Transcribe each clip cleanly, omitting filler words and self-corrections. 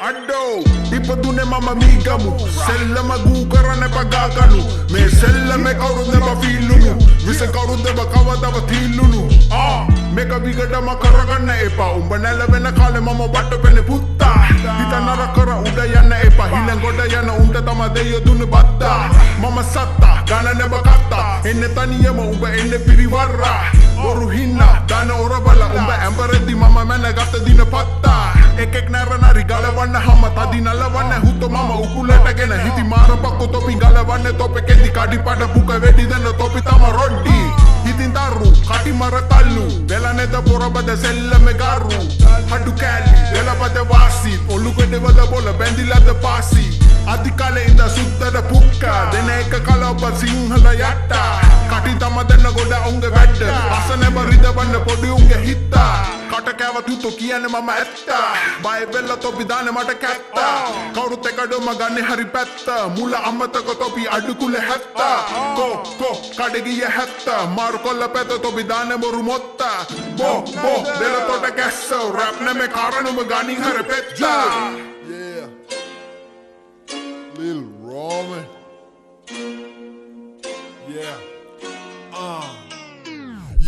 Addo, ipadune mama migamu Sella magu karane pagaganu Me sella me kaurunde ba filunu Vise kaurunde ba kawada ba thilunu Meka vigada ma karaganna epa Umbanela vena kale mama batta pene putta Hita narakara uda yanna epa Hilangoda yana unta tama deyo dunu batta Mama satta, gana neba katta Enne taniyama umba enne pirivarra Boru hinna, dana orabala Umba ambareddi mama mena gatta dina patta Ekek nara nari galavanna hamma tadi nalavanna hutto mama ukulata gena hiti mara pakko topi galavanna tope kendi kadi pada buka vedi dana topi tama roddi hitin taru kati mara tallu velane da porabada sella me garu hadu kali vela bada vasi olukede vada bola bendila da pasi adikale inda suddada pukka dena eka kalaba sinhala yatta kati tama denna goda unge vedda asane barida banna podi unge hitta kata kava tuto kiyane mama etta bye bella topi dane mata katta kawrut ekadoma ganne hari patta mula ammataka topi adukule hatta ko kadegiya hatta mar kolla peta topi dane moru motta bo bella tota kassa rap ne me karanuma gani hare petta Yeah, Lil Roman. Yeah.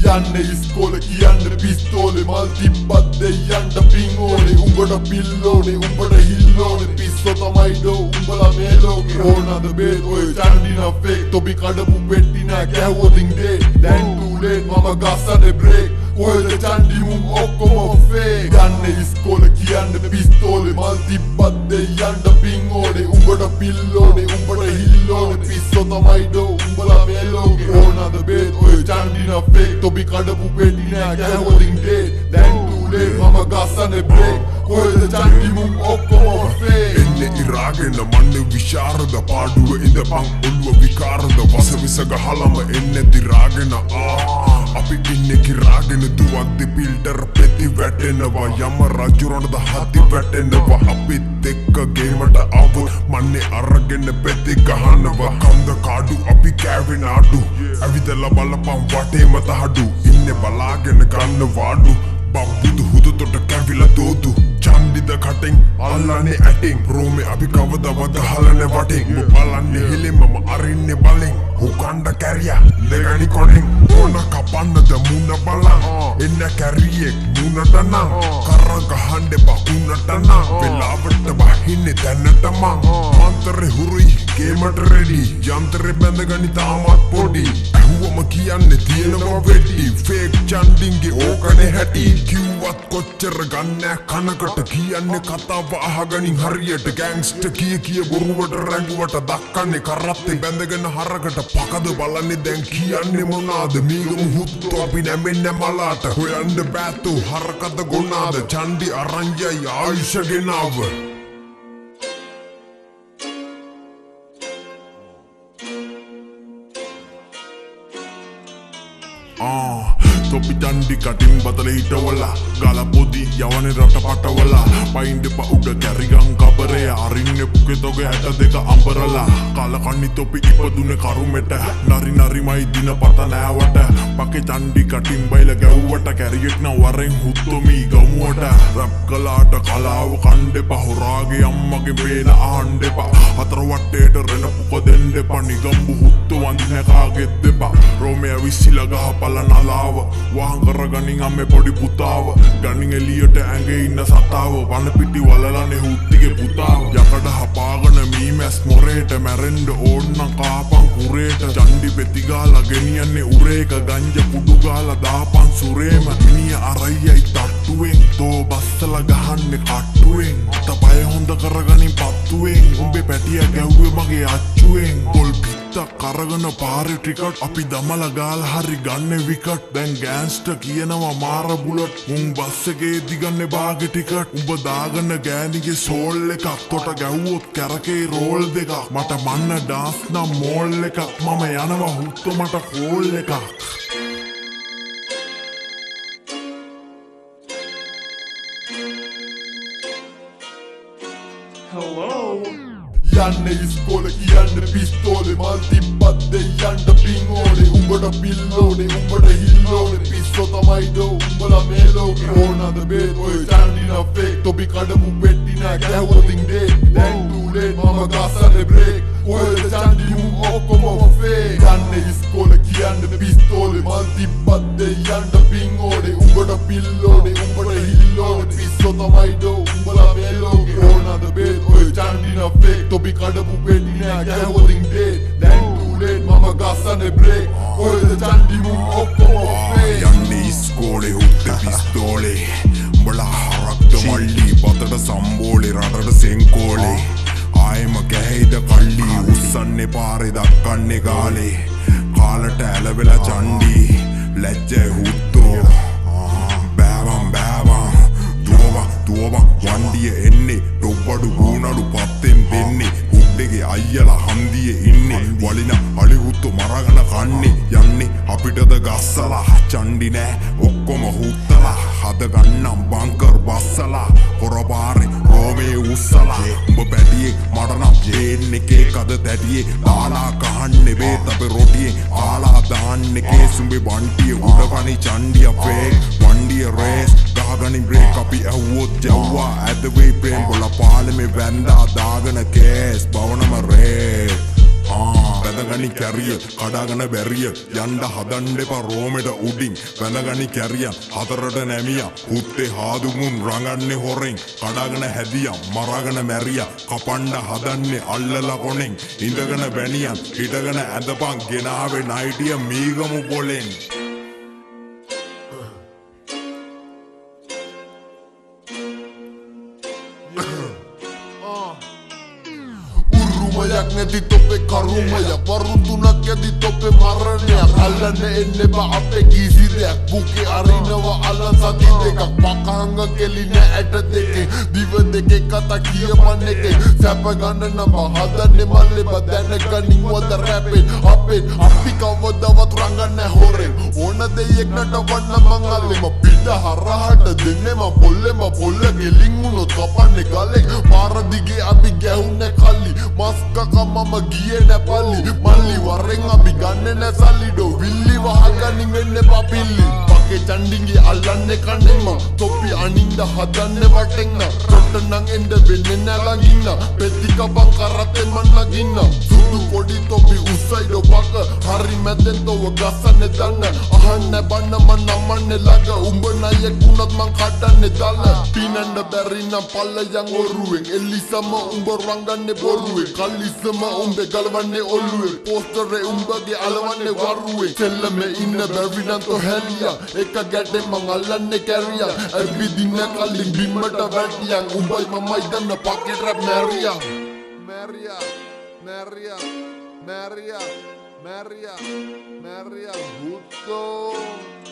Yanne iskole kiyanne pistole mal tippatde yanda pingole ungoda pillone umbada hillone pisso tamai do umbala meloge onada bet oy chandina fake tobi kadapu pettina kawodin de then too late mama gassade break oy de chandi mum okkoma fake yanne iskole kiyanne pistole mal tippatde yanda pingole ungoda pillone umbada hillone pisso tamai do umbala meloge onada bet oy chandina fake tobi kadapu pettina kawodin de then too late mama gassade break oy de chandi mum okkoma fake enne iragena manne visharada paaduwa indapang oluwa vikarada vasavisaga halama enne diragena api inne kiragena duwadde filter peti වැටෙනවා යම රජුරණද හති වැටෙනවා අපිත් එක්ක ගේමට ආව මන්නේ අරගෙන පෙති ගහනවා කන්ද කාඩු අපි කෑවෙන අඩු ඇවිදලා බලපන් වටේම තහඩු ඉන්නේ බලාගෙන ගන්න වාඩු බබ්බුදු හුදුතොට කැවිලා දෝදු චන්දිද කටින් අල්ලන්නේ ඇටින් රෝමේ අපි කවදවද හලනේ වටින් බලන්නේ හිලෙ මම අරින්නේ බලෙන් හුකණ්ඩ කැරියා දෙගනි කොණෙන් ඕන කපන්නද මුණ බලන් එන්න කැරියෙක් මුණට නම් කරා ගහන්න බකුණට නම් වෙලාවට බහින්නේ දැනට මං මන්තරේ හුරුයි ගේමට රෙඩි යන්ත්‍රේ බැඳගනි තාමත් පොඩි ඇහුවම කියන්නේ තියෙනවා වෙඩි ෆේක් චන්ඩින්ගේ ඕකනේ හැටි කිව්වත් කොච්චර ගන්නෑ කනකට කියන්නේ කතාව අහගනින් හරියට ගෑන්ග්ස්ටර් කිය බොරුවට රැඟුවට දක්කන්නේ කරත්තේ බැඳගෙන හරකට පකද බලන්නේ දැන් කියන්නේ මොනාද මීගමු හුත්තු අපි නැමෙන්න මලාට හොයන්න බෑතු හරකද ගොනාද චන්ඩි අරංජයි ආයුෂ ගෙනාව Topi chandi cutting batale hitawala gala podi yawane rata patawala painde pa uda karigan kabare arinne puke toge hata deka ambarala kala kanni topi ipadune karumeta nari nari mai dina pata nawata pake chandi cutting baila gawwata carriet na waren huttomi gamuwata rap kalata kalawa kande pa horage ammage beena ahande pa hatara watteta rena puka dende pa nigambu huttu wandine kaagedde pa romea vissila gahapala nalawa wahan karaganin amme podi putawa ganin eliyata ඇඟේ ඉන්න සතාව වන පිටි වලලනේ හුත්තිගේ පුතාව යකඩ හපාගෙන මීමැස් මොරේට මැරෙන්න ඕන්නම් කාපන් කුරේට චන්ඩි පෙති ගාලා ගෙනියන්නේ උරේක ගංජ පුඩු ගාලා දාපන් සුරේම මිනිය අරයයි තට්ටුවෙන් තෝ බස්සලා ගහන්නේ කට්ටුවෙන් තපය හොඳ කරගනින් පත්තුවෙන් උඹේ පැටිය ගැව්වේ මගේ අච්චුවෙන් පොල් පිට්ටක් කරගෙන පාරේ ටිකට් අපි දමලා ගාලා හරි ගන්නේ විකට් දැන් ගෑන්ස්ටර් කියනවා මාර බුලට් උන් බස් එකේ දිගන්නේ බාගේ ටිකට් උඹ දාගන්න ගෑණිගේ සෝල් එකක් තොට ගැව්වොත් කැරකේ රෝල් දෙකක් මට මන්න ඩාන්ස් නම් මෝල් එකක් මම යනවා හුත්තු මට කෝල් එකක් Hello. යන්න ඉස්කෝල කියන්න පිස්තෝලේ මල් තිබ්බත් දෙයන්ට පින් ඕනේ උඹට පිල්ලෝනේ උඹට හිල්ලෝනේ පිස්සෝ තමයි දෝ උඹලා මේ ලෝකේ ඕනද බේත් ඔය චන්ඩිනා ෆේක් තොපි කඩමු වෙට්ටි නෑ ගැහුවතින් දේ දැන් too late මම ගස්සන්නේ බ්‍රේක් ඔය චන්ඩි මුම් ඔක්කොම ෆේක් යන්න ඉස්කෝල කියන්න පිස්තෝලේ මල් තිබ්බත් දෙයන්ට පින් ඕනේ උඹට පිල්ලෝනේ උඹට හිල්ලෝනේ පිස්සෝ තමයි දෝ උඹලා මේ ලෝකේ ඕනද බේත් ඔය චන්ඩිනා ෆේක් තොපි කඩපු වෙටි නෑ ගැහුවතින් දේ දැන් too late මම ගස්සන්නේ බ්‍රේක් ඔයද චන්ඩි මුම් ඔක්කොම ෆේක් යන්නේ ඉස්කෝලේ හුත්තේ පිස්තෝලේ උඹලා හරක්ද මල්ලි බතට සම්බෝලේ රටට සෙන්කෝලේ ආයෙම ගැහෙයිද කල්ලි උස්සන්නේ පාරේ දක්කන්නේ ගාලේ කාලට ඇලවෙලා චන්ඩි ලැජ්ජයි හුත්තෝ බෑවම් දුවම වන්දිය එන්නේ ඩොබ්බඩු ගූනඩු පත්තෙන් දෙන්නේ හුඩ්ඩෙගේ අයියලා හන්දියේ ඉන්නේ වලින අලිහුත්තු මරගන කන්නේ යන්නේ අපිටද ගස්සලා චන්ඩි නෑ ඔක්කොම හුත්තලා හද ගන්නම් බංකර් බස්සලා හොරපාරේ රෝමේ උස්සලා උඹ පැටියෙක් මටනම් දෙන්නේ කේක් අද දැටියේ දාලා කහන්නේ බේත් අපේ රොටියේ කාලා දාන්නේ කේසුඹේ බන්ටියේ උඩකණි චන්ඩිය ෆේක් වන්ඩිය රේස් ගහගනි බ්‍රේක් අපි ඇහුවොත් ජව්වා ඇදවෙයි ප්‍රේම් බොල පාලමේ වැන්දා දාගන කේස් බවනම රේ වැදගනි කැරිය කඩාගන බැරිය යන්ඩ හදන්න එපා රෝමෙට උඩින් වැදගනි කැරිය හතරට නැමිය හුත්තේ හාදුමුන් රඟන්නේ හොරෙන් කඩාගන හැදිය මරාගන මැරිය කපන්ඩ හදන්නේ අල්ලලා කොනෙන් ඉඳගන බැනියන් හිටගන ඇඳපන් ගෙනාවේ නයිටිය මීගමු පොලෙන් උරුමයක් නැති තොපේ කරුමයක් වරුන් තුනක් ඇති තොපේ මරණයක් අල්ලන්න එන්න බා අපේ කිසි දෙයක් බුකේ අරිනවා අල්ලන් සති දෙකක් පකහංග කෙලි නෑ ඇට දෙකේ දිව දෙකේ කතා කියපන් එකේ සැප ගන්න නම් හදන්නේ මල්ලේ බ දැනගනින් වද රැපෙන් අපෙන් අපි කවදවත් රංගන්නේ හොරෙන් ඕන දෙයක් නටවන්න මං අල්ලෙම පිට හරහට දෙන්නේම පොල්ලෙම පොල්ල ගෙලින් උනොත් කපන්නේ ගලෙන් පාර දිගේ අපි ගැහුන්නේ කල්ලි මස්කක මම ගියේ නෑ පල්ලි මල්ලි වරෙන් අපි ගන්නේ නෑ සල්ලි ඩෝ විල්ලි වහගනින් වෙන්නේ පපිල්ලි පකේ චන්ඩිගේ අල්ලන්නේ කන්නේම තොපි අනින්ද හදන්නේ වටෙන්න චොට්ට නං එන්න වෙන්නේ නෑ ළඟින්න පෙත්තික බං කරත්තේ මන් ළඟින්න සුදු පොඩි තොපි උස්සයි ඩෝ බක හරි මැදෙන් තව ගස්සන්නේ දන්න අහන්න බන්න මන් නමන්නේ ළඟ උඹ ණයෙක් උනත් මං කඩන්නේ දල පිනන්න බැරි නම් පල්ලයන් ඔරුවෙන් එල්ලිසම උඹ රංගන්නේ බොරුවෙන් කල්ලිසම උඹේ ගලවන්නේ ඔල්ලුවෙන් පෝස්ටරේ උඹගේ අලවන්නේ වරුවෙන් සෙල්ලමේ ඉන්න බැරි නම් තෝ හැලියා එක ගැටේ මං අල්ලන්නේ කැරියා ඇවිදින්න කලින් බිම්මට වැටියන් උඹයි මමයි දන්න පකේ රැප් මැරියා Maria, Huto.